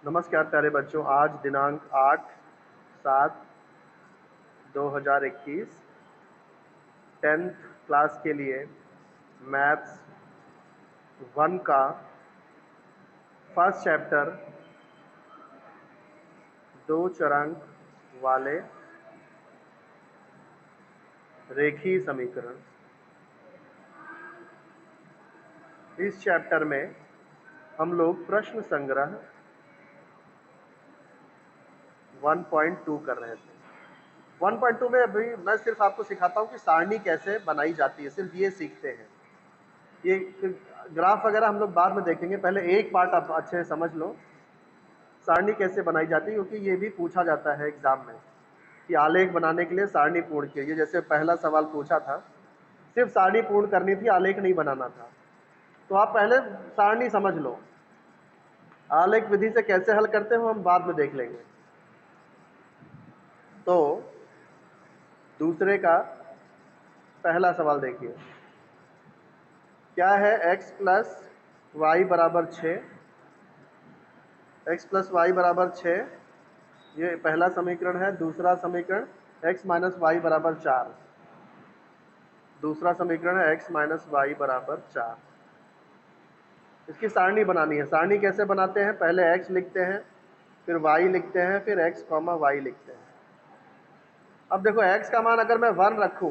नमस्कार प्यारे बच्चों, आज दिनांक 8/7/2021 10th क्लास के लिए मैथ्स 1 का फर्स्ट चैप्टर 2 चरांक वाले रेखीय समीकरण। इस चैप्टर में हम लोग प्रश्न संग्रह 1.2 कर रहे थे। 1.2 में अभी मैं सिर्फ आपको सिखाता हूँ कि सारणी कैसे बनाई जाती है, सिर्फ ये सीखते हैं। ये ग्राफ वगैरह हम लोग बाद में देखेंगे, पहले एक पार्ट आप अच्छे से समझ लो, सारणी कैसे बनाई जाती है, क्योंकि ये भी पूछा जाता है एग्जाम में कि आलेख बनाने के लिए सारणी पूर्ण कीजिए। जैसे पहला सवाल पूछा था, सिर्फ सारणी पूर्ण करनी थी, आलेख नहीं बनाना था। तो आप पहले सारणी समझ लो, आलेख विधि से कैसे हल करते हो हम बाद में देख लेंगे। तो दूसरे का पहला सवाल देखिए, क्या है x प्लस वाई बराबर 6। x प्लस वाई बराबर 6, ये पहला समीकरण है। दूसरा समीकरण x माइनस वाई बराबर 4। दूसरा समीकरण है x माइनस वाई बराबर 4। इसकी सारणी बनानी है। सारणी कैसे बनाते हैं, पहले x लिखते हैं, फिर y लिखते हैं, फिर x कॉमा y लिखते हैं। अब देखो x का मान अगर मैं 1 रखूं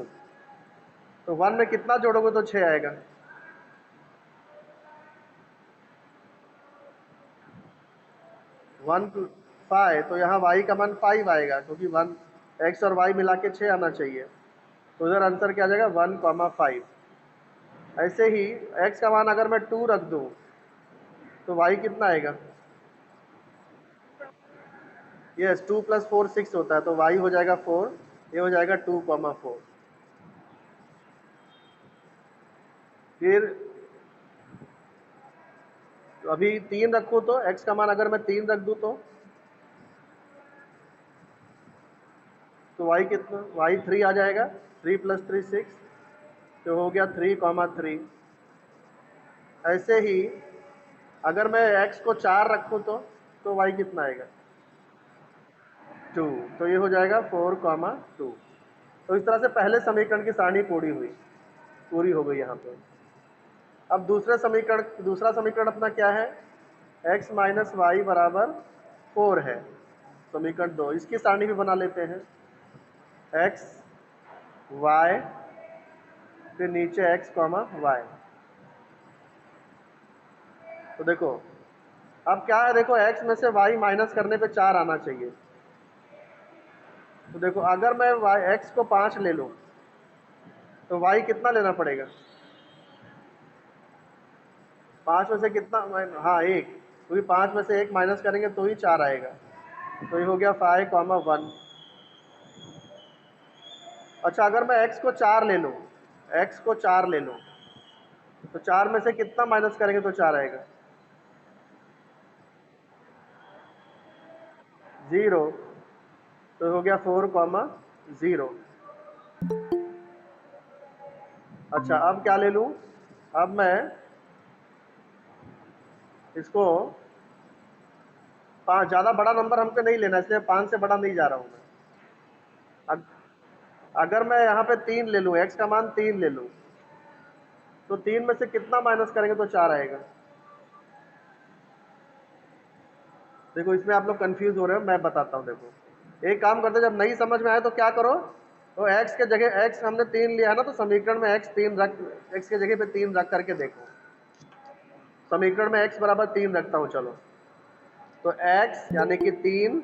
तो 1 में कितना जोड़ोगे तो 6 आएगा। 1 5, तो यहाँ y का मान 5 आएगा, क्योंकि 1 x और y मिला के 6 आना चाहिए। तो इधर आंसर क्या आ जाएगा, 1,5। ऐसे ही x का मान अगर मैं 2 रख दूं तो y कितना आएगा। यस, 2 + 4 6 होता है, तो y हो जाएगा 4, ये हो जाएगा 2,4। फिर अभी 3 रखूं तो x का मान अगर मैं 3 रख दूं तो y कितना, y 3 आ जाएगा। 3 + 3 6, तो हो गया 3,3। ऐसे ही अगर मैं x को 4 रखूं तो y कितना आएगा, 2, तो ये हो जाएगा 4,2। तो इस तरह से पहले समीकरण की सारणी पूरी हो गई यहाँ पे। अब दूसरा समीकरण अपना क्या है, x माइनस वाई बराबर 4 है, समीकरण 2। इसकी सारणी भी बना लेते हैं, x y, फिर नीचे x कॉमा y। तो देखो अब क्या है, देखो x में से y माइनस करने पे 4 आना चाहिए। तो देखो अगर मैं x को 5 ले लूं तो y कितना लेना पड़ेगा, 5 में से कितना, हाँ 1, क्योंकि 5 में से 1 माइनस करेंगे तो ही 4 आएगा। तो ये हो गया 5,1। अच्छा, अगर मैं x को 4 ले लूं, x को 4 ले लूं तो 4 में से कितना माइनस करेंगे तो 4 आएगा, 0। तो हो गया 4,0। अच्छा, अब क्या ले लूं, अब मैं इसको ज़्यादा बड़ा नंबर हमको नहीं लेना, इसलिए 5 से बड़ा नहीं जा रहा हूं मैं। अगर मैं यहाँ पे 3 ले लूं, x का मान 3 ले लूं तो 3 में से कितना माइनस करेंगे तो 4 आएगा। देखो इसमें आप लोग कंफ्यूज हो रहे हो, मैं बताता हूँ। देखो एक काम करते, जब नहीं समझ में आए तो क्या करो, तो x के जगह, x हमने 3 लिया है ना, तो समीकरण में x के जगह पे 3 रख करके देखो। समीकरण में x बराबर 3 रखता हूँ, चलो। तो x यानी कि 3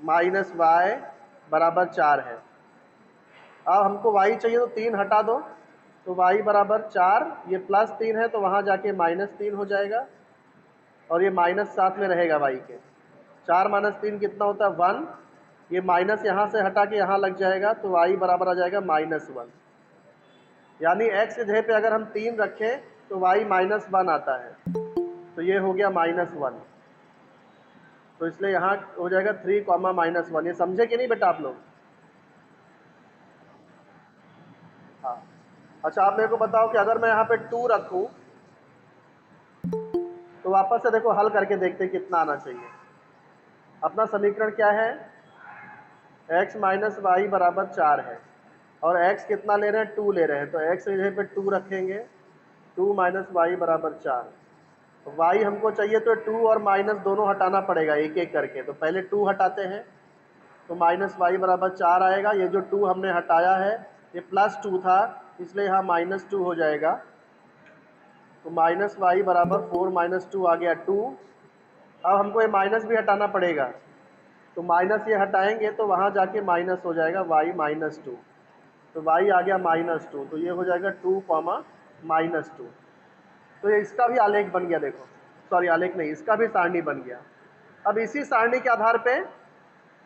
माइनस वाई बराबर 4 है। अब हमको y चाहिए, तो 3 हटा दो, तो y बराबर 4, ये +3 है तो वहां जाके -3 हो जाएगा, और ये माइनस साथ में रहेगा y के। 4 - 3 कितना होता है, 1। ये माइनस यहाँ से हटा के यहाँ लग जाएगा, तो y बराबर आ जाएगा -1। यानी x के जगह पे अगर हम 3 रखें तो y -1 आता है, तो ये हो गया -1। तो इसलिए यहाँ हो जाएगा 3, -1। ये समझे कि नहीं बेटा आप लोग। हाँ, अच्छा आप मेरे को बताओ कि अगर मैं यहाँ पे 2 रखूँ तो वापस से देखो हल करके देखते हैं कितना आना चाहिए। अपना समीकरण क्या है, x माइनस वाई बराबर 4 है और x कितना ले रहे हैं, 2 ले रहे हैं, तो x की जगह पे 2 रखेंगे, 2 माइनस वाई बराबर 4। तो y हमको चाहिए तो 2 और माइनस दोनों हटाना पड़ेगा एक एक करके, तो पहले 2 हटाते हैं, तो माइनस वाई बराबर 4 आएगा। ये जो 2 हमने हटाया है ये प्लस 2 था, इसलिए यहाँ माइनस 2 हो जाएगा। तो माइनस वाई बराबर 4 माइनस 2 आ गया 2। अब हमको ये माइनस भी हटाना पड़ेगा, तो माइनस ये हटाएंगे तो वहाँ जाके माइनस हो जाएगा y माइनस 2, तो y आ गया माइनस 2, तो ये हो जाएगा 2 कॉमा माइनस 2। तो ये इसका भी आलेख बन गया, देखो सॉरी आलेख नहीं, इसका भी सारणी बन गया। अब इसी सारणी के आधार पे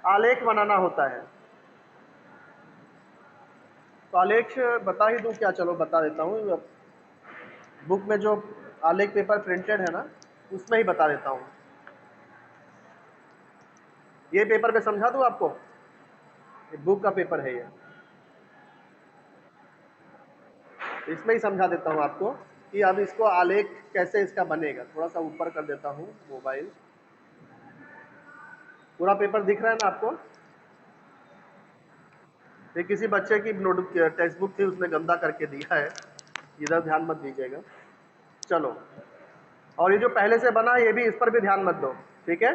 आलेख बनाना होता है। तो आलेख बता ही दूं क्या, चलो बता देता हूँ, बुक में जो आलेख पेपर प्रिंटेड है ना उसमें ही बता देता हूँ। ये पेपर पे समझा दूं आपको, ये बुक का पेपर है, ये इसमें ही समझा देता हूँ आपको कि अब इसको आलेख कैसे इसका बनेगा। थोड़ा सा ऊपर कर देता हूँ मोबाइल, पूरा पेपर दिख रहा है ना आपको। ये किसी बच्चे की नोट टेक्स्ट बुक थी, उसने गंदा करके दिया है, इधर ध्यान मत दीजिएगा। चलो, और ये जो पहले से बना ये भी, इस पर भी ध्यान मत दो, ठीक है,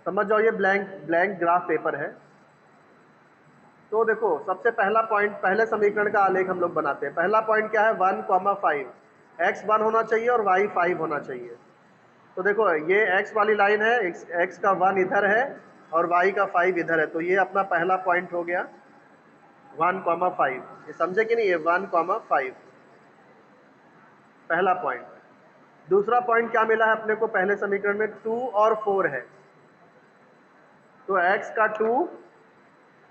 समझ जाओ। ये ब्लैंक ब्लैंक ग्राफ पेपर है। तो देखो सबसे पहला पॉइंट, पहले समीकरण का आलेख हम लोग बनाते हैं। पहला पॉइंट क्या है, 1,5, x 1 होना चाहिए और y 5 होना चाहिए। तो देखो ये x वाली लाइन है, x का 1 इधर है और y का 5 इधर है, तो ये अपना पहला पॉइंट हो गया 1,5। ये समझे कि नहीं, ये 1,5 पहला पॉइंट। दूसरा पॉइंट क्या मिला है अपने को पहले समीकरण में, 2 और 4 है, तो x का 2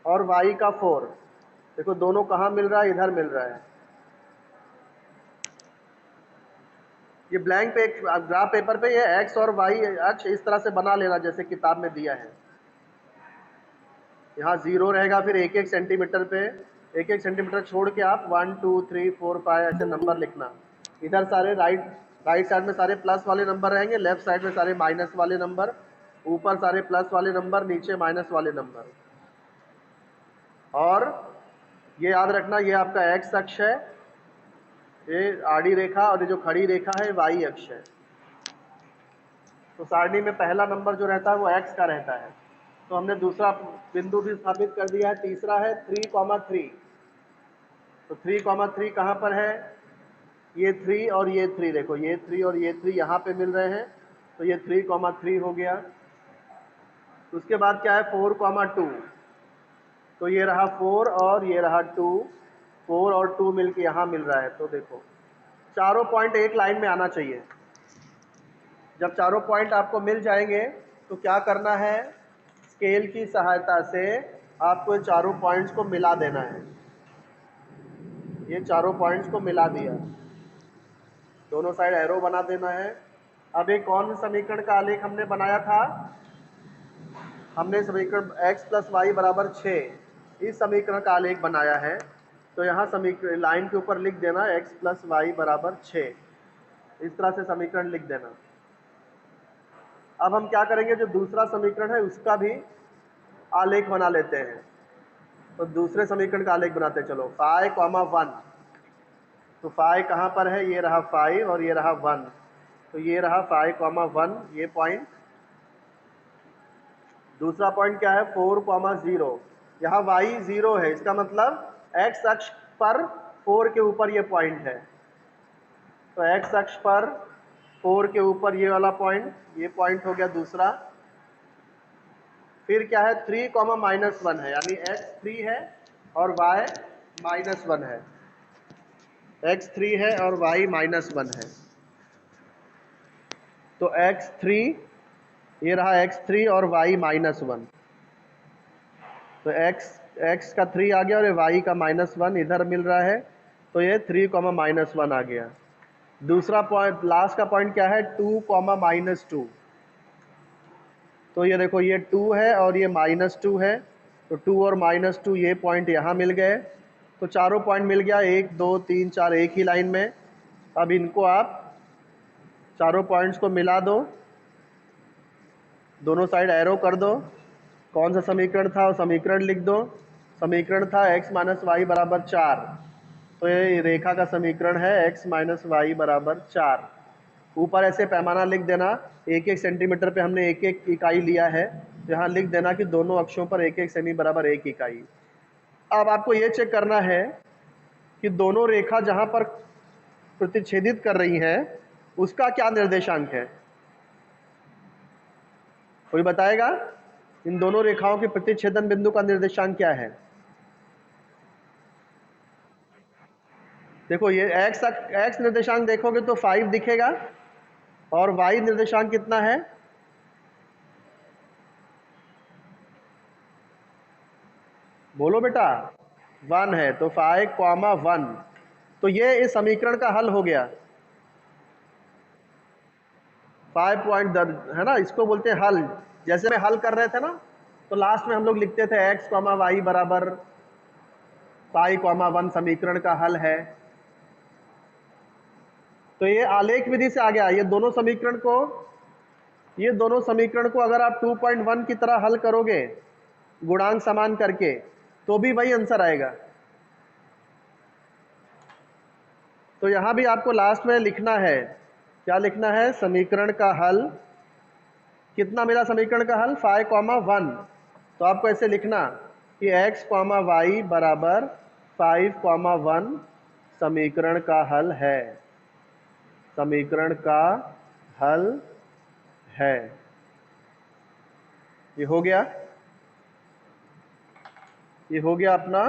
और y का 4, देखो दोनों कहाँ मिल रहा है, इधर मिल रहा है। ये ब्लैंक पे ग्राफ पेपर पे ये x और y अक्ष इस तरह से बना लेना जैसे किताब में दिया है। यहाँ 0 रहेगा, फिर 1-1 सेंटीमीटर पे 1-1 सेंटीमीटर छोड़ के आप 1 2 3 4 5 ऐसे नंबर लिखना। इधर सारे राइट साइड में सारे प्लस वाले नंबर रहेंगे, लेफ्ट साइड में सारे माइनस वाले नंबर, ऊपर सारे प्लस वाले नंबर, नीचे माइनस वाले नंबर। और ये याद रखना, ये आपका x अक्ष है, ये आड़ी रेखा, और ये जो खड़ी रेखा है y अक्ष है। तो सारणी में पहला नंबर जो रहता है वो x का रहता है। तो हमने दूसरा बिंदु भी स्थापित कर दिया है। तीसरा है 3,3, तो 3,3 कहाँ पर है, ये 3 और ये 3, देखो ये 3 और ये 3 यहाँ पे मिल रहे हैं, तो ये 3,3 हो गया। उसके बाद क्या है 4,2, तो ये रहा 4 और ये रहा 2, 4 और 2 मिलके यहाँ मिल रहा है। तो देखो चारों पॉइंट एक लाइन में आना चाहिए। जब चारों पॉइंट आपको मिल जाएंगे तो क्या करना है, स्केल की सहायता से आपको ये चारों पॉइंट्स को मिला देना है। ये चारों पॉइंट्स को मिला दिया, दोनों साइड एरो बना देना है। अब एक कौन समीकरण का आलेख हमने बनाया था, हमने समीकरण x प्लस वाई बराबर 6, इस समीकरण का आलेख बनाया है। तो यहाँ समीकरण लाइन के ऊपर लिख देना x प्लस वाई बराबर 6, इस तरह से समीकरण लिख देना। अब हम क्या करेंगे, जो दूसरा समीकरण है उसका भी आलेख बना लेते हैं। तो दूसरे समीकरण का आलेख बनाते हैं, चलो 5,1, तो 5 कहाँ पर है, ये रहा 5 और ये रहा 1, तो ये रहा 5,1 ये पॉइंट। दूसरा पॉइंट क्या है 4,0, यहाँ y 0 है, इसका मतलब x अक्ष पर 4 के ऊपर ये पॉइंट है, तो x अक्ष पर 4 के ऊपर ये वाला पॉइंट, ये पॉइंट हो गया दूसरा। फिर क्या है 3,-1 है, यानी x 3 है और y -1 है, x 3 है और y -1 है। तो x 3, ये रहा x 3 और y -1, तो x का 3 आ गया और y का -1 इधर मिल रहा है, तो ये 3,-1 आ गया। दूसरा पॉइंट, लास्ट का पॉइंट क्या है 2,-2, तो ये देखो ये 2 है और ये -2 है, तो 2 और -2 ये पॉइंट यहाँ मिल गए। तो चारों पॉइंट मिल गया, 1 2 3 4 एक ही लाइन में। अब इनको आप चारों पॉइंट्स को मिला दो, दोनों साइड एरो कर दो। कौन सा समीकरण था वो समीकरण लिख दो। समीकरण था x माइनस वाई बराबर 4, तो ये रेखा का समीकरण है x माइनस वाई बराबर 4। ऊपर ऐसे पैमाना लिख देना, एक एक सेंटीमीटर पे हमने एक एक इकाई लिया है, तो यहाँ लिख देना कि दोनों अक्षों पर एक एक सेमी बराबर 1 इकाई। अब आपको ये चेक करना है कि दोनों रेखा जहाँ पर प्रतिच्छेदित कर रही हैं उसका क्या निर्देशांक है। कोई बताएगा इन दोनों रेखाओं के प्रतिच्छेदन बिंदु का निर्देशांक क्या है? देखो ये x निर्देशांक देखोगे तो 5 दिखेगा, और y निर्देशांक कितना है? बोलो बेटा, 1 है, तो 5, 1। तो ये इस समीकरण का हल हो गया। 5 पॉइंट है ना, इसको बोलते हैं हल। जैसे में हल कर रहे थे ना, तो लास्ट में हम लोग लिखते थे x, y बराबर 5, 1 समीकरण का हल है। तो ये आलेख विधि से आ गया। ये दोनों समीकरण को अगर आप 2.1 की तरह हल करोगे गुणांक समान करके, तो भी वही आंसर आएगा। तो यहां भी आपको लास्ट में लिखना है, क्या लिखना है? समीकरण का हल। कितना मिला समीकरण का हल? 5, 1। तो आपको ऐसे लिखना कि x, y बराबर 5, 1 समीकरण का हल है, समीकरण का हल है। ये हो गया, ये हो गया अपना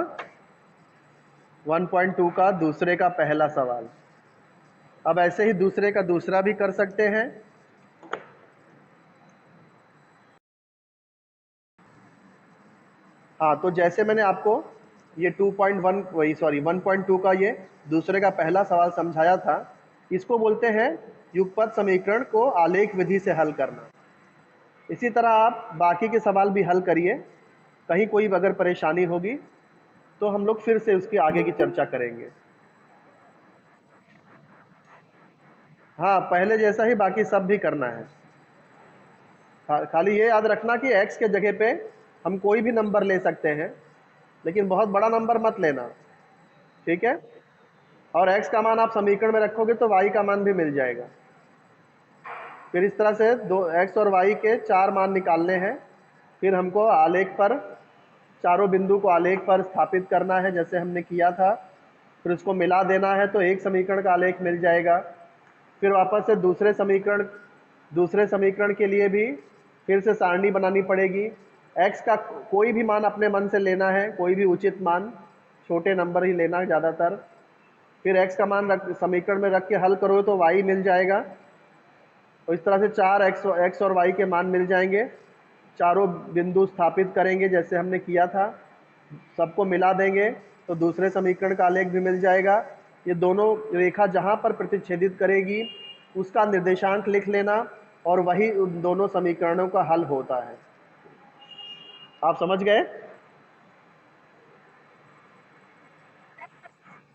1.2 का दूसरे का पहला सवाल। अब ऐसे ही दूसरे का दूसरा भी कर सकते हैं। हाँ, तो जैसे मैंने आपको ये 1.2 का ये दूसरे का पहला सवाल समझाया था, इसको बोलते हैं युगपत समीकरण को आलेख विधि से हल करना। इसी तरह आप बाकी के सवाल भी हल करिए। कहीं कोई अगर परेशानी होगी तो हम लोग फिर से उसकी आगे की चर्चा करेंगे। हाँ, पहले जैसा ही बाकी सब भी करना है। खाली ये याद रखना कि x के जगह पे हम कोई भी नंबर ले सकते हैं, लेकिन बहुत बड़ा नंबर मत लेना, ठीक है? और x का मान आप समीकरण में रखोगे तो y का मान भी मिल जाएगा। फिर इस तरह से दो x और y के 4 मान निकालने हैं। फिर हमको आलेख पर, चारों बिंदु को आलेख पर स्थापित करना है जैसे हमने किया था। फिर उसको मिला देना है तो एक समीकरण का आलेख मिल जाएगा। फिर वापस से दूसरे समीकरण के लिए भी फिर से सारणी बनानी पड़ेगी। x का कोई भी मान अपने मन से लेना है, कोई भी उचित मान, छोटे नंबर ही लेना ज़्यादातर। फिर x का मान समीकरण में रख के हल करोगे तो y मिल जाएगा, और इस तरह से 4 x और y के मान मिल जाएंगे। चारों बिंदु स्थापित करेंगे जैसे हमने किया था, सबको मिला देंगे तो दूसरे समीकरण का आलेख भी मिल जाएगा। ये दोनों रेखा जहाँ पर प्रतिच्छेदित करेगी उसका निर्देशांक लिख लेना, और वही उन दोनों समीकरणों का हल होता है। आप समझ गए?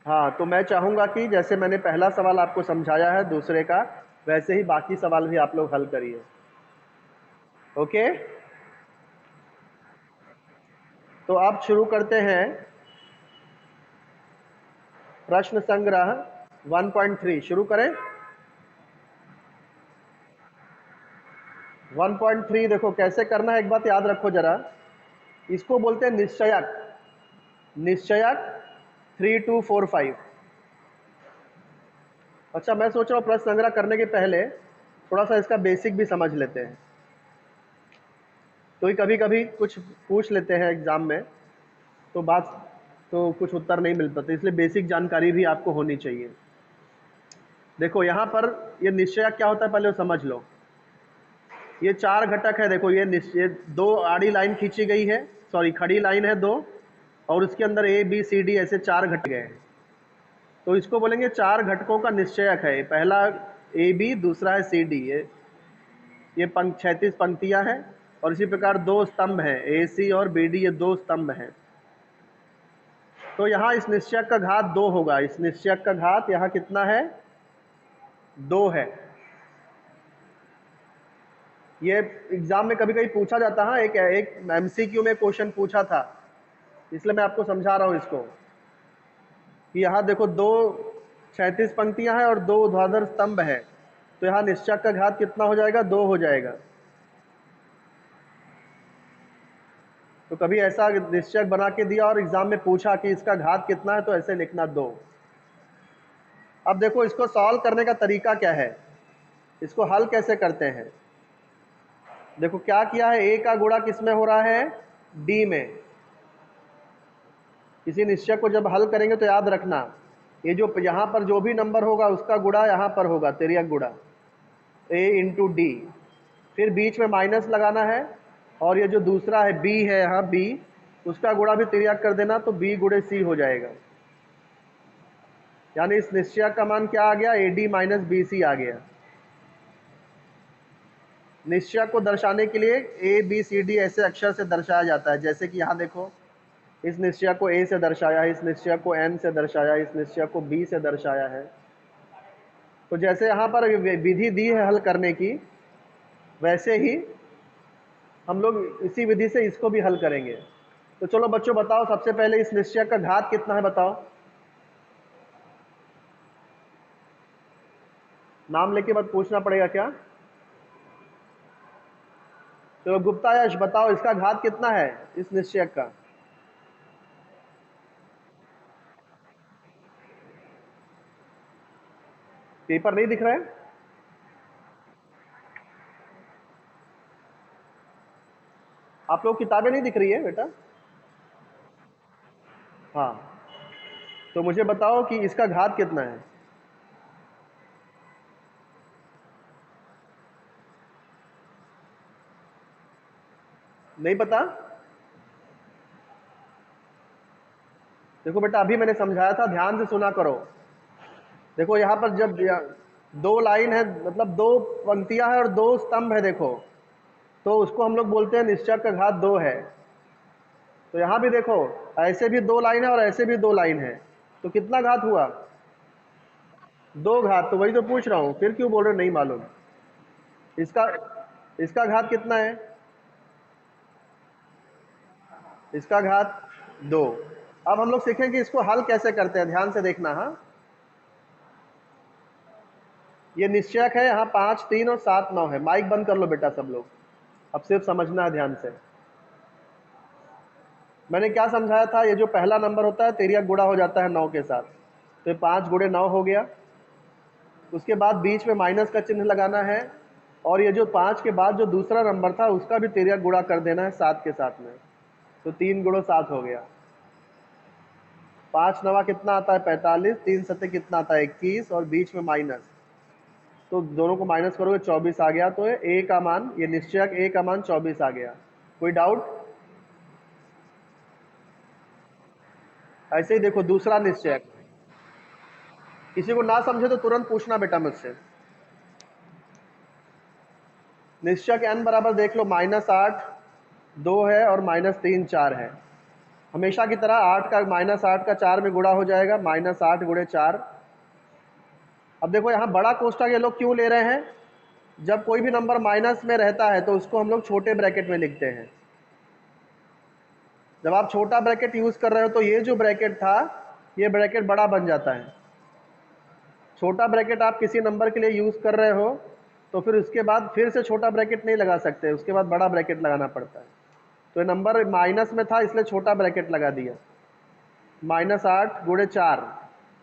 हाँ, तो मैं चाहूँगा कि जैसे मैंने पहला सवाल आपको समझाया है दूसरे का, वैसे ही बाकी सवाल भी आप लोग हल करिए। ओके, तो अब शुरू करते हैं प्रश्न संग्रह 1.3। शुरू करें। 1.3 देखो कैसे करना है, एक बात याद रखो जरा, इसको बोलते हैं निश्चयक। निश्चयक 3, 2, 4, 5। अच्छा, मैं सोच रहा हूँ प्रश्न संग्रह करने के पहले थोड़ा सा इसका बेसिक भी समझ लेते हैं, तो कभी कभी कुछ पूछ लेते हैं एग्जाम में तो कुछ उत्तर नहीं मिल पाते, इसलिए बेसिक जानकारी भी आपको होनी चाहिए। देखो यहाँ पर ये निश्चयक क्या होता है पहले वो समझ लो। ये 4 घटक है, देखो ये 2 आड़ी लाइन खींची गई है, सॉरी खड़ी लाइन है 2, और उसके अंदर A, B, C, D ऐसे 4 घटक हैं। तो इसको बोलेंगे 4 घटकों का निश्चयक है। पहला AB, दूसरा है CD। ये 36 पंक्तियां हैं, और इसी प्रकार 2 स्तंभ हैं, AC और BD, ये 2 स्तंभ हैं। तो यहाँ इस निश्चयक का घात 2 होगा। इस निश्चयक का घात यहाँ कितना है? 2 है। ये एग्जाम में कभी कभी पूछा जाता है, एक एक एमसीक्यू में क्वेश्चन पूछा था, इसलिए मैं आपको समझा रहा हूँ इसको कि यहाँ देखो दो 36 पंक्तियां हैं और दो ऊर्ध्वाधर स्तंभ है, तो यहाँ निश्चक का घात कितना हो जाएगा? 2 हो जाएगा। तो कभी ऐसा निश्चक बना के दिया और एग्जाम में पूछा कि इसका घात कितना है, तो ऐसे लिखना 2। अब देखो इसको सॉल्व करने का तरीका क्या है, इसको हल कैसे करते हैं। देखो क्या किया है, ए का गुणा किस में हो रहा है? डी में। किसी निश्चय को जब हल करेंगे तो याद रखना, ये जो यहाँ पर जो भी नंबर होगा उसका गुणा यहाँ पर होगा, तिर्यक गुणा ए इंटू डी। फिर बीच में माइनस लगाना है, और ये जो दूसरा है बी है, यहाँ बी, उसका गुणा भी तिर्यक कर देना, तो बी गुणे सी हो जाएगा। यानी इस निश्चय का मान क्या आ गया? A d minus b c आ गया। निश्चय को दर्शाने के लिए ए बी सी डी ऐसे अक्षर से दर्शाया जाता है, जैसे कि यहाँ देखो, इस निश्चय को ए से दर्शाया है, इस निश्चय को एन से दर्शाया, इस निश्चय को बी से दर्शाया है। तो जैसे यहाँ पर विधि दी है हल करने की, वैसे ही हम लोग इसी विधि से इसको भी हल करेंगे। तो चलो बच्चों बताओ, सबसे पहले इस निश्चय का घात कितना है बताओ। नाम लेके मत पूछना पड़ेगा क्या? चलो गुप्ता यश बताओ, इसका घात कितना है इस निश्चय का? पेपर नहीं दिख रहा है? आप लोग किताबें नहीं दिख रही है बेटा? हाँ, तो मुझे बताओ कि इसका घात कितना है। नहीं पता? देखो बेटा, अभी मैंने समझाया था, ध्यान से सुना करो। देखो यहाँ पर जब दो लाइन है, मतलब दो पंक्तियां है और दो स्तंभ है, देखो, तो उसको हम लोग बोलते हैं निश्चय का घात 2 है। तो यहाँ भी देखो, ऐसे भी 2 लाइन है और ऐसे भी 2 लाइन है, तो कितना घात हुआ? 2 घात। तो वही तो पूछ रहा हूँ, फिर क्यों बोल रहे हो नहीं मालूम? इसका इसका घात कितना है? इसका घात 2। अब हम लोग सीखेंगे कि इसको हल कैसे करते हैं, ध्यान से देखना। हाँ, ये निश्चयक है, यहाँ 5, 3 और 7, 9 है। माइक बंद कर लो बेटा सब लोग, अब सिर्फ समझना है ध्यान से। मैंने क्या समझाया था, ये जो पहला नंबर होता है तिर्यक गुणा हो जाता है 9 के साथ, तो ये 5 गुणे 9 हो गया। उसके बाद बीच में माइनस का चिन्ह लगाना है, और ये जो 5 के बाद जो दूसरा नंबर था उसका भी तिर्यक गुणा कर देना है 7 के साथ में, तो 3 गुणो 7 हो गया। 5 नवा कितना आता है? 45। 3 सत्ते कितना आता है? 21, और बीच में माइनस, तो दोनों को माइनस करोगे 24 आ गया। तो ए का मान, ये निश्चयक ए का मान 24 आ गया। कोई डाउट? ऐसे ही देखो दूसरा निश्चयक, किसी को ना समझे तो तुरंत पूछना बेटा मुझसे। निश्चयक n बराबर देख लो, -8 2 है और -3 4 है। हमेशा की तरह 8 का -8 का 4 में गुणा हो जाएगा, -8 गुणे 4। अब देखो यहाँ बड़ा कोष्ठक ये लोग क्यों ले रहे हैं? जब कोई भी नंबर माइनस में रहता है तो उसको हम लोग छोटे ब्रैकेट में लिखते हैं। जब आप छोटा ब्रैकेट यूज कर रहे हो तो ये जो ब्रैकेट था, ये ब्रैकेट बड़ा बन जाता है। छोटा ब्रैकेट आप किसी नंबर के लिए यूज कर रहे हो तो फिर उसके बाद फिर से छोटा ब्रैकेट नहीं लगा सकते, उसके बाद बड़ा ब्रैकेट लगाना पड़ता है। तो ये नंबर माइनस में था इसलिए छोटा ब्रैकेट लगा दिया, -8 गुणे 4।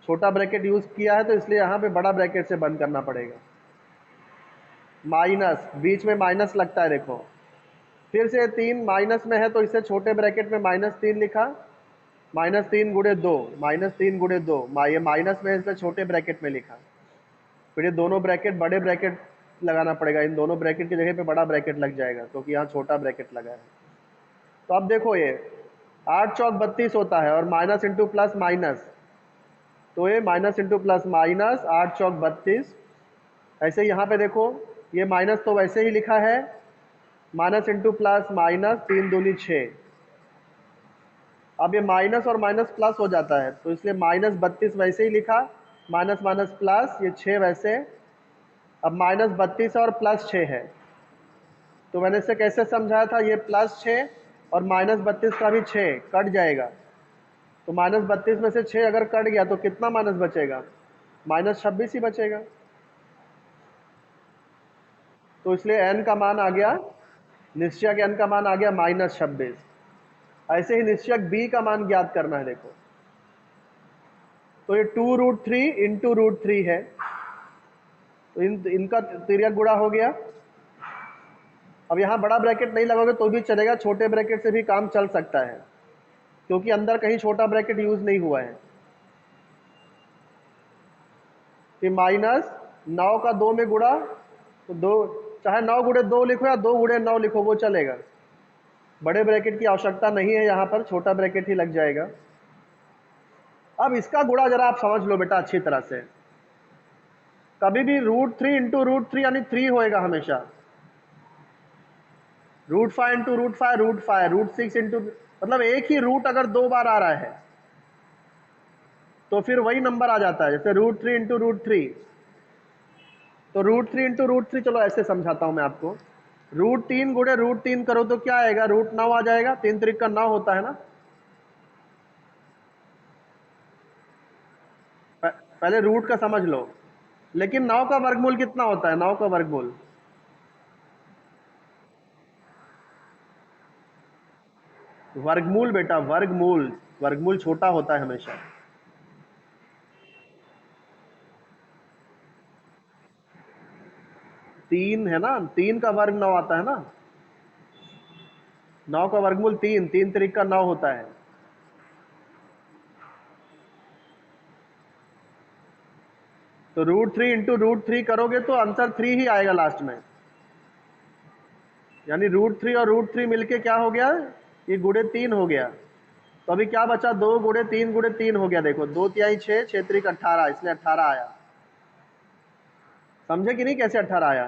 छोटा ब्रैकेट यूज किया है तो इसलिए यहाँ पे बड़ा ब्रैकेट से बंद करना पड़ेगा। माइनस, बीच में माइनस लगता है देखो, फिर से 3 माइनस में है तो इसे छोटे ब्रैकेट में -3 लिखा, -3 गुणे 2, -3 गुणे 2, ये माइनस में है इसलिए छोटे ब्रैकेट में लिखा। फिर ये दोनों ब्रैकेट बड़े ब्रैकेट लगाना पड़ेगा, इन दोनों ब्रैकेट की जगह पे बड़ा ब्रैकेट लग जाएगा क्योंकि यहाँ छोटा ब्रैकेट लगा है। तो अब देखो ये 8 चौक 32 होता है, और माइनस इंटू प्लस माइनस, तो ये माइनस इंटू प्लस माइनस, 8 चौक 32। ऐसे ही यहाँ पे देखो, ये माइनस तो वैसे ही लिखा है, माइनस इंटू प्लस माइनस, 3 दूनी 6। अब ये माइनस और माइनस प्लस हो जाता है तो इसलिए -32 वैसे ही लिखा, माइनस माइनस प्लस, ये 6 वैसे। अब -32 और +6 है, तो मैंने इसे कैसे समझाया था, ये +6 और -32 का भी 6 कट जाएगा, तो -32 में से 6 अगर कट गया तो कितना माइनस बचेगा, -26 ही बचेगा। तो इसलिए n का मान आ गया, निश्चयक n का मान आ गया -26। ऐसे ही निश्चयक b का मान ज्ञात करना है। देखो तो ये 2√3 इंटू √3 है, तो इनका तिर्यक गुणा हो गया। अब यहाँ बड़ा ब्रैकेट नहीं लगोगे तो भी चलेगा, छोटे ब्रैकेट से भी काम चल सकता है, क्योंकि अंदर कहीं छोटा ब्रैकेट यूज नहीं हुआ है। कि -9 का 2 में गुणा, तो 2, चाहे 9 गुणे 2 लिखो या 2 गुणे 9 लिखो, वो चलेगा। बड़े ब्रैकेट की आवश्यकता नहीं है, यहाँ पर छोटा ब्रैकेट ही लग जाएगा। अब इसका गुणा जरा आप समझ लो बेटा अच्छी तरह से। कभी भी √3 इंटू √3 यानी 3 होएगा हमेशा। √5 इंटू √5 √5, √6 इंटू, मतलब एक ही रूट अगर 2 बार आ रहा है तो फिर वही नंबर आ जाता है। जैसे √3 इंटू √3, तो √3 इंटू √3, चलो ऐसे समझाता हूं मैं आपको। √3 गुणे √3 करो तो क्या आएगा, √9 आ जाएगा। 3 त्रिक का 9 होता है ना। पहले रूट का समझ लो, लेकिन 9 का वर्गमूल कितना होता है, 9 का वर्गमूल, वर्गमूल बेटा, वर्गमूल, वर्गमूल छोटा होता है हमेशा। 3 है ना, 3 का वर्ग 9 आता है ना। 9 का वर्गमूल 3, 3 त्रिक का 9 होता है। तो √3 इंटू √3 करोगे तो आंसर 3 ही आएगा लास्ट में, यानी √3 और √3 मिलके क्या हो गया, ये गुणे 3 हो गया। तो अभी क्या बचा, 2 गुणे 3 हो गया। देखो 2 तिहाई 6, 6 त्रिक 18, इसलिए 18 आया। समझे कि नहीं कैसे 18 आया।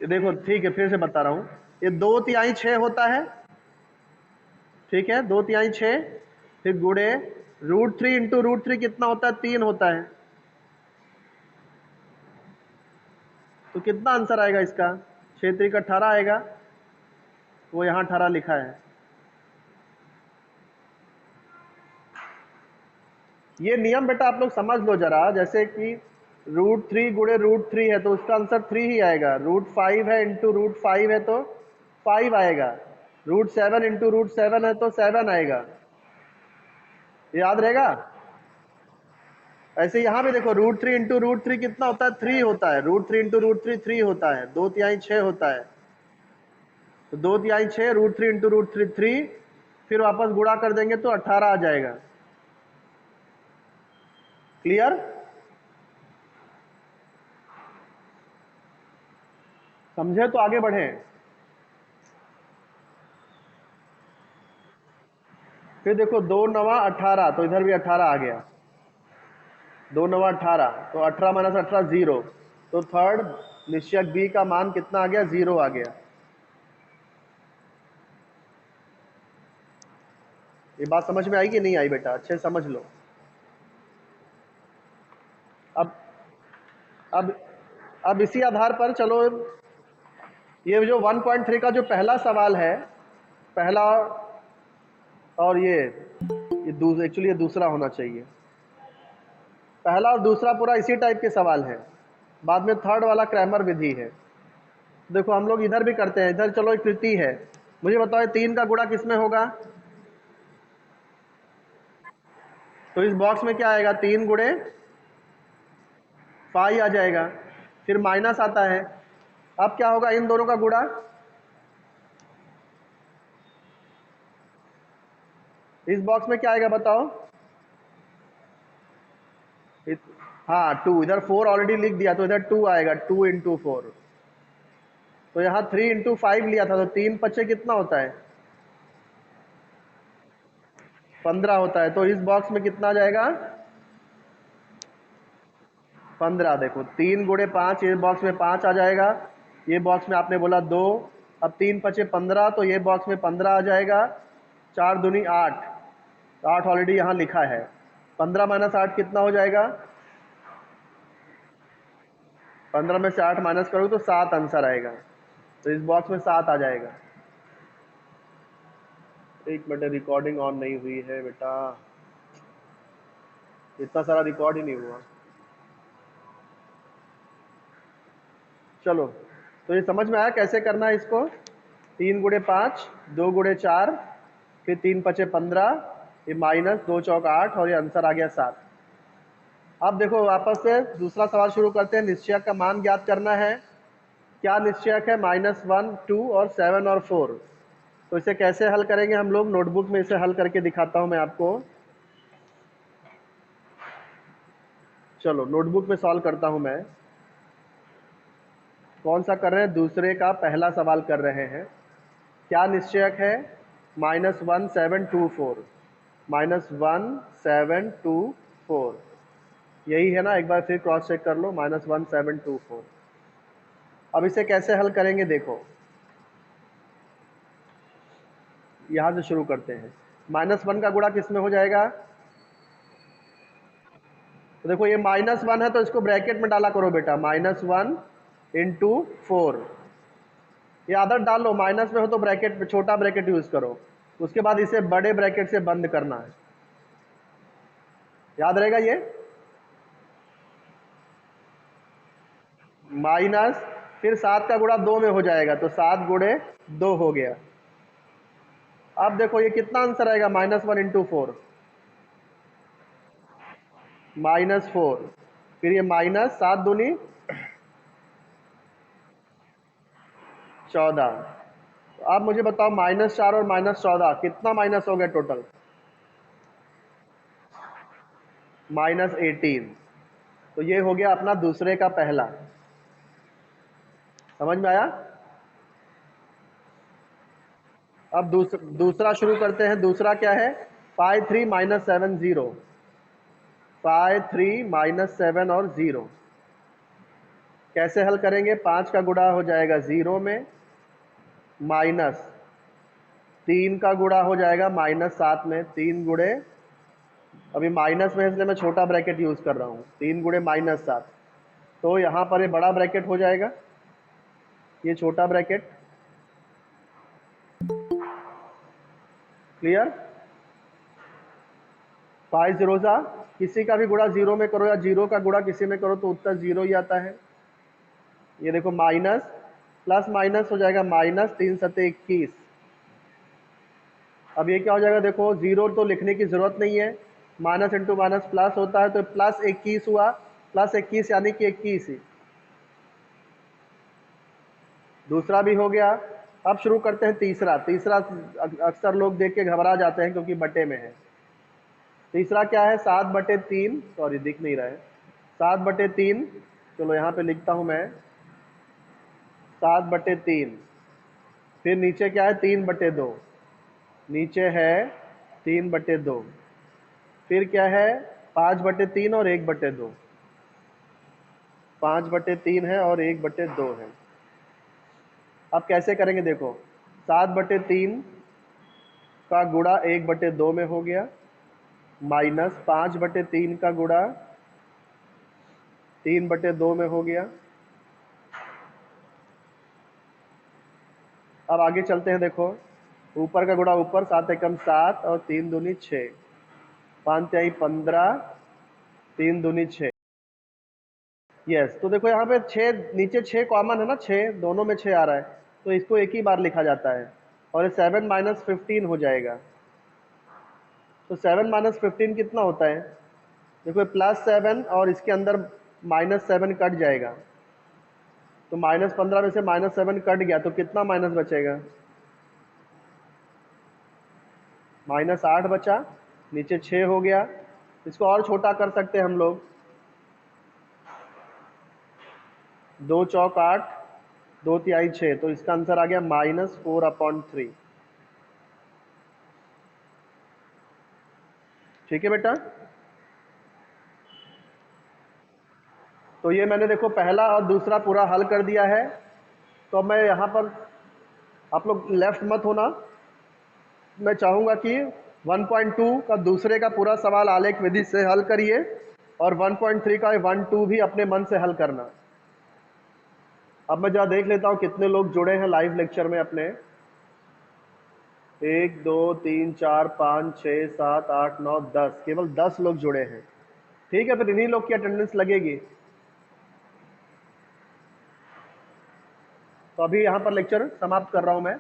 ये देखो ठीक है, फिर से बता रहा हूं, ये 2 तिहाई 6 होता है, ठीक है, 2 तिहाई 6, फिर गुणे √3 इंटू √3 कितना होता है, 3 होता है। तो कितना आंसर आएगा इसका, 6 त्रिक 18 आएगा, वो यहाँ 18 लिखा है। ये नियम बेटा आप लोग समझ लो जरा, जैसे कि √3 गुणे √3 है तो उसका आंसर 3 ही आएगा। √5 है इंटू √5 है तो 5 आएगा। √7 इंटू √7 है तो 7 आएगा। याद रहेगा। ऐसे यहाँ भी देखो √3 इंटू √3 कितना होता है, 3 होता है। √3 इंटू √3 3 होता है। 2 तिहाई 6 होता है, तो 2 तिहाई 6, √3 इंटू √3 3, फिर वापस गुणा कर देंगे तो 18 आ जाएगा। क्लियर। समझे तो आगे बढ़े। फिर देखो 2 9 18, तो इधर भी 18 आ गया। 2 9 18, तो 18 माइनस 18 0, तो थर्ड निश्चयक बी का मान कितना आ गया, 0 आ गया। ये बात समझ में आई कि नहीं आई बेटा, अच्छे समझ लो। अब अब अब इसी आधार पर चलो, ये जो 1.3 का जो पहला सवाल है, पहला, और ये एक्चुअली ये दूसरा होना चाहिए। पहला और दूसरा पूरा इसी टाइप के सवाल है, बाद में थर्ड वाला क्रैमर विधि है। देखो हम लोग इधर भी करते हैं, इधर चलो एक कृति है, मुझे बताओ 3 का गुणा किस में होगा। तो इस बॉक्स में क्या आएगा, 3 गुणे 5 आ जाएगा, फिर माइनस आता है। अब क्या होगा, इन दोनों का गुणा, इस बॉक्स में क्या आएगा बताओ। हाँ 2, इधर 4 ऑलरेडी लिख दिया तो इधर 2 आएगा, 2 इंटू 4। तो यहाँ 3 इंटू 5 लिया था, तो 3 पचे कितना होता है, 15 होता है। तो इस बॉक्स में कितना आ जाएगा, 15। देखो 3 गुणे 5, ये बॉक्स में 5 आ जाएगा, ये बॉक्स में आपने बोला 2। अब 3 पचे 15, तो ये बॉक्स में 15 आ जाएगा। 4 दूनी 8, तो 8 ऑलरेडी यहाँ लिखा है। 15 माइनस 8 कितना हो जाएगा, 15 में से 8 माइनस करोगे तो 7 आंसर आएगा। तो इस बॉक्स में 7 आ जाएगा। एक मिनट, रिकॉर्डिंग ऑन नहीं हुई है बेटा, इतना सारा रिकॉर्ड ही नहीं हुआ। चलो, तो ये समझ में आया कैसे करना है इसको। 3 गुणे 5, 2 गुणे 4, फिर 3 पचे 15, ये माइनस 2 चौक 8 और ये आंसर आ गया 7। अब देखो वापस से दूसरा सवाल शुरू करते हैं। निश्चयक का मान ज्ञात करना है। क्या निश्चयक है? -1, 2 और 7 और 4। तो इसे कैसे हल करेंगे हम लोग? नोटबुक में इसे हल करके दिखाता हूं मैं आपको। चलो नोटबुक में सॉल्व करता हूं मैं। कौन सा कर रहे हैं? दूसरे का पहला सवाल कर रहे हैं। क्या निश्चयक है? -1724, -1724, यही है ना? एक बार फिर क्रॉस चेक कर लो, -1724। अब इसे कैसे हल करेंगे देखो, यहां से शुरू करते हैं। -1 का गुणा किस में हो जाएगा? तो देखो ये -1 है तो इसको ब्रैकेट में डाला करो बेटा, -1 इंटू 4। ये आदत डाल लो, माइनस में हो तो ब्रैकेट में छोटा ब्रैकेट यूज करो, उसके बाद इसे बड़े ब्रैकेट से बंद करना है। याद रहेगा ये? माइनस, फिर 7 का गुणा 2 में हो जाएगा तो 7 गुणे 2 हो गया। अब देखो ये कितना आंसर आएगा? -1 इंटू 4, -4, फिर ये माइनस 7 दूनी 14। तो अब मुझे बताओ -4 और -14 कितना माइनस हो गया टोटल? -18। तो ये हो गया अपना दूसरे का पहला। समझ में आया? अब दूसरा शुरू करते हैं। दूसरा क्या है? 5 3 -7 0, 5 3 -7 और 0। कैसे हल करेंगे? 5 का गुणा हो जाएगा 0 में, माइनस 3 का गुणा हो जाएगा -7 में, 3 गुणे, अभी माइनस में इसलिए मैं छोटा ब्रैकेट यूज कर रहा हूँ, 3 गुणे -7। तो यहाँ पर ये बड़ा ब्रैकेट हो जाएगा, ये छोटा ब्रैकेट। क्लियर? 5 0 किसी का भी गुणा 0 में करो या 0 का गुणा किसी में करो तो उत्तर 0 ही आता है। ये देखो माइनस प्लस माइनस हो जाएगा, -3 सत्ते 21। अब ये क्या हो जाएगा? देखो 0 तो लिखने की जरूरत नहीं है, माइनस इंटू माइनस प्लस होता है, तो प्लस 21 हुआ, प्लस 21 यानी कि 21 ही। दूसरा भी हो गया। अब शुरू करते हैं तीसरा। तीसरा अक्सर लोग देख के घबरा जाते हैं क्योंकि बटे में है। तीसरा क्या है? 7/3, सॉरी दिख नहीं रहा है, 7/3। चलो यहाँ पे लिखता हूँ मैं, 7/3। फिर नीचे क्या है? 3/2, नीचे है 3/2। फिर क्या है? 5/3 और 1/2, 5/3 है और 1/2 है। अब कैसे करेंगे देखो, 7/3 का गुणा 1/2 में हो गया, माइनस 5/3 का गुणा 3/2 में हो गया। अब आगे चलते हैं। देखो ऊपर का गुणा ऊपर, 7 एकम 7 और 3 दूनी 6, 5 तिहाई 15, 3 दूनी 6। यस, तो देखो यहाँ पे 6, नीचे 6 कॉमन है ना, 6 दोनों में 6 आ रहा है, तो इसको एक ही बार लिखा जाता है और ये 7 - 15 हो जाएगा। तो 7 - 15 कितना होता है? देखो +7 और इसके अंदर -7 कट जाएगा, तो -15 में से -7 कट गया तो कितना माइनस बचेगा? -8 बचा, नीचे 6 हो गया। इसको और छोटा कर सकते हैं हम लोग, 2 चौक 8, 2 तिहाई 6, तो इसका आंसर आ गया -4/3। ठीक है बेटा? तो ये मैंने देखो पहला और दूसरा पूरा हल कर दिया है। तो अब मैं यहाँ पर, आप लोग लेफ्ट मत होना, मैं चाहूँगा कि 1.2 का दूसरे का पूरा सवाल आलेख विधि से हल करिए और 1.3 का 1 2 भी अपने मन से हल करना। अब मैं जरा देख लेता हूँ कितने लोग जुड़े हैं लाइव लेक्चर में अपने। 1 2 3 4 5 6 7 8 9 10, केवल 10 लोग जुड़े हैं। ठीक है, फिर इन्हीं लोग की अटेंडेंस लगेगी। तो अभी यहाँ पर लेक्चर समाप्त कर रहा हूँ मैं।